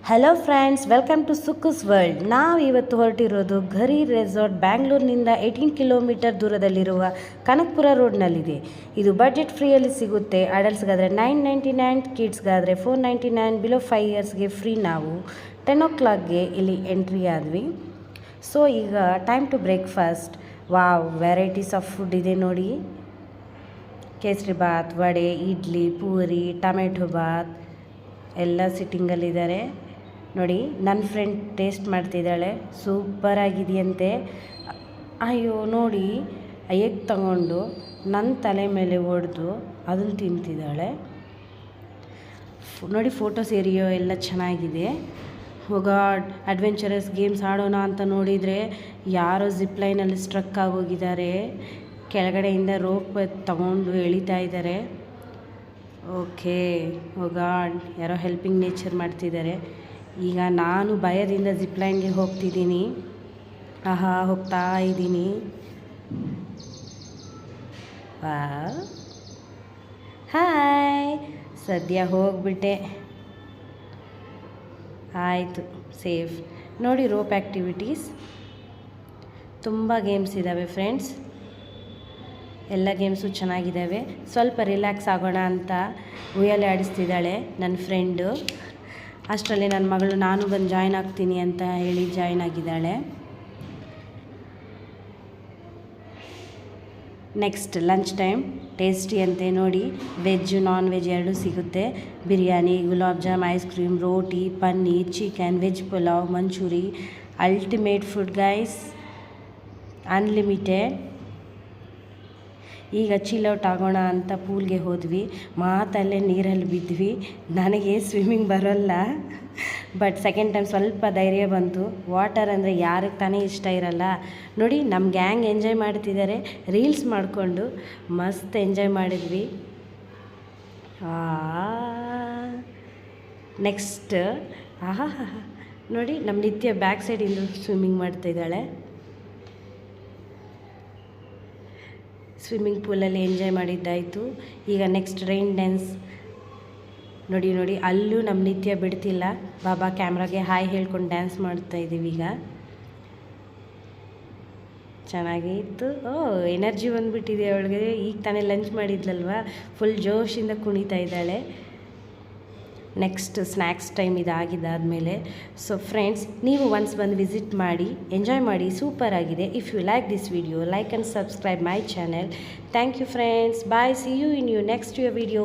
Hello friends, welcome to Sukku's world. ನಾವು ಇವತ್ತು ಹೊರಟಿರೋದು Garhi resort ಬ್ಯಾಂಗ್ಳೂರಿನಿಂದ 18 kilometre ದೂರದಲ್ಲಿರುವ ಕನಕಪುರ ರೋಡ್ನಲ್ಲಿದೆ. ಇದು ಬಜೆಟ್ ಫ್ರೀಯಲ್ಲಿ ಸಿಗುತ್ತೆ. ಅಡಲ್ಟ್ಸ್ಗಾದರೆ $9.99, ಕಿಡ್ಸ್ಗಾದರೆ $4.99, ಬಿಲೋ 5 ಇಯರ್ಸ್ಗೆ ಫ್ರೀ. ನಾವು 10 o'clockಗೆ ಇಲ್ಲಿ ಎಂಟ್ರಿ ಆದ್ವಿ. ಸೊ ಈಗ time to breakfast. Wow, varieties of food ಇದೆ ನೋಡಿ. ಕೇಸರಿ ಬಾತ್, ವಡೆ, ಇಡ್ಲಿ, ಪೂರಿ, ಟೊಮೆಟೊ ಬಾತ್ ಎಲ್ಲ ಸಿಟ್ಟಿಂಗಲ್ಲಿದ್ದಾರೆ ನೋಡಿ. ನನ್ನ ಫ್ರೆಂಡ್ ಟೇಸ್ಟ್ ಮಾಡ್ತಿದ್ದಾಳೆ, ಸೂಪರ್ ಆಗಿದೆಯಂತೆ. ಅಯ್ಯೋ ನೋಡಿ, ಎಗ್ ತಗೊಂಡು ನನ್ನ ತಲೆ ಮೇಲೆ ಹೊಡೆದು ಅದನ್ನು ತಿಂತಿದ್ದಾಳೆ ನೋಡಿ. ಫೋಟೋಸ್ ಏರಿಯೋ ಎಲ್ಲ ಚೆನ್ನಾಗಿದೆ. ಗಾಡ್, ಅಡ್ವೆಂಚರಸ್ ಗೇಮ್ಸ್ ಆಡೋಣ ಅಂತ ನೋಡಿದರೆ ಯಾರೋ ಜಿಪ್ಲೈನಲ್ಲಿ ಸ್ಟ್ರಕ್ ಆಗೋಗಿದ್ದಾರೆ. ಕೆಳಗಡೆಯಿಂದ ರೋಪ್ ತಗೊಂಡು ಎಳಿತಾ ಇದ್ದಾರೆ. ಓಕೆ, ಗಾಡ್, ಯಾರೋ ಹೆಲ್ಪಿಂಗ್ ನೇಚರ್ ಮಾಡ್ತಿದ್ದಾರೆ. ಈಗ ನಾನು ಭಯದಿಂದ ಜಿಪ್ಲೈನ್ಗೆ ಹೋಗ್ತಿದ್ದೀನಿ. ಹೋಗ್ತಾ ಇದ್ದೀನಿ. ಹಾಯ್, ಸದ್ಯ ಹೋಗ್ಬಿಟ್ಟೆ. ಆಯಿತು, ಸೇಫ್. ನೋಡಿ, ರೋಪ್ ಆ್ಯಕ್ಟಿವಿಟೀಸ್ ತುಂಬ ಗೇಮ್ಸ್ ಇದ್ದಾವೆ ಫ್ರೆಂಡ್ಸ್. ಎಲ್ಲ ಗೇಮ್ಸು ಚೆನ್ನಾಗಿದ್ದಾವೆ. ಸ್ವಲ್ಪ ರಿಲ್ಯಾಕ್ಸ್ ಆಗೋಣ ಅಂತ ಉಯ್ಯಾಲೆ ಆಡಿಸ್ತಿದ್ದಾಳೆ ನನ್ನ ಫ್ರೆಂಡು. ಅಷ್ಟರಲ್ಲಿ ನನ್ನ ಮಗಳು ನಾನು ಬಂದು ಜಾಯ್ನ್ ಆಗ್ತೀನಿ ಅಂತ ಹೇಳಿ ಜಾಯ್ನ್ ಆಗಿದ್ದಾಳೆ. Next lunch time. ಟೇಸ್ಟಿ ಅಂತೆ ನೋಡಿ. ವೆಜ್ ನಾನ್ ವೆಜ್ ಎರಡೂ ಸಿಗುತ್ತೆ. ಬಿರಿಯಾನಿ, ಗುಲಾಬ್ ಜಾಮ್, ಐಸ್ ಕ್ರೀಮ್, ರೋಟಿ, paneer, chicken, veg pulao, manchuri. Ultimate food guys, unlimited. ಈಗ ಚಿಲ್ಔಟ್ ಆಗೋಣ ಅಂತ ಪೂಲ್ಗೆ ಹೋದ್ವಿ. ಮಾತಲ್ಲೇ ನೀರಲ್ಲಿ ಬಿದ್ವಿ. ನನಗೆ ಸ್ವಿಮ್ಮಿಂಗ್ ಬರೋಲ್ಲ, ಬಟ್ ಸೆಕೆಂಡ್ ಟೈಮ್ ಸ್ವಲ್ಪ ಧೈರ್ಯ ಬಂತು. ವಾಟರ್ ಅಂದರೆ ಯಾರಿಗೆ ತಾನೇ ಇಷ್ಟ ಇರಲ್ಲ ನೋಡಿ. ನಮ್ಮ ಗ್ಯಾಂಗ್ ಎಂಜಾಯ್ ಮಾಡ್ತಿದ್ದಾರೆ, ರೀಲ್ಸ್ ಮಾಡಿಕೊಂಡು ಮಸ್ತ್ ಎಂಜಾಯ್ ಮಾಡಿದ್ವಿ. ನೆಕ್ಸ್ಟ್ ನೋಡಿ, ನಮ್ಮ ನಿತ್ಯ ಬ್ಯಾಕ್ ಸೈಡಿಂದ ಸ್ವಿಮ್ಮಿಂಗ್ ಮಾಡ್ತಾಯಿದ್ದಾಳೆ. ಸ್ವಿಮ್ಮಿಂಗ್ ಪೂಲಲ್ಲಿ ಎಂಜಾಯ್ ಮಾಡಿದ್ದಾಯಿತು. ಈಗ ನೆಕ್ಸ್ಟ್ ರೈನ್ ಡ್ಯಾನ್ಸ್ ನೋಡಿ. ಅಲ್ಲೂ ನಮ್ಮ ನಿತ್ಯ ಬಿಡ್ತಿಲ್ಲ. ಬಾಬಾ ಕ್ಯಾಮ್ರಾಗೆ ಹಾಯ್ ಹೇಳ್ಕೊಂಡು ಡ್ಯಾನ್ಸ್ ಮಾಡ್ತಾಯಿದ್ದೀವಿ. ಈಗ ಚೆನ್ನಾಗಿತ್ತು. ಎನರ್ಜಿ ಬಂದುಬಿಟ್ಟಿದೆ ಅವಳಿಗೆ. ಈಗ ತಾನೇ ಲಂಚ್ ಮಾಡಿದ್ಲಲ್ವ, ಫುಲ್ ಜೋಶಿಂದ ಕುಣಿತಾ ಇದ್ದಾಳೆ. ನೆಕ್ಸ್ಟ್ ಸ್ನ್ಯಾಕ್ಸ್ ಟೈಮ್ ಇದಾಗಿದ್ದಾದಮೇಲೆ. ಸೊ ಫ್ರೆಂಡ್ಸ್, ನೀವು ಒನ್ಸ್ ಬಂದು ವಿಸಿಟ್ ಮಾಡಿ, ಎಂಜಾಯ್ ಮಾಡಿ. ಸೂಪರ್ ಆಗಿದೆ. If you like this video, like and subscribe my channel. Thank you friends. Bye. See you in you next video.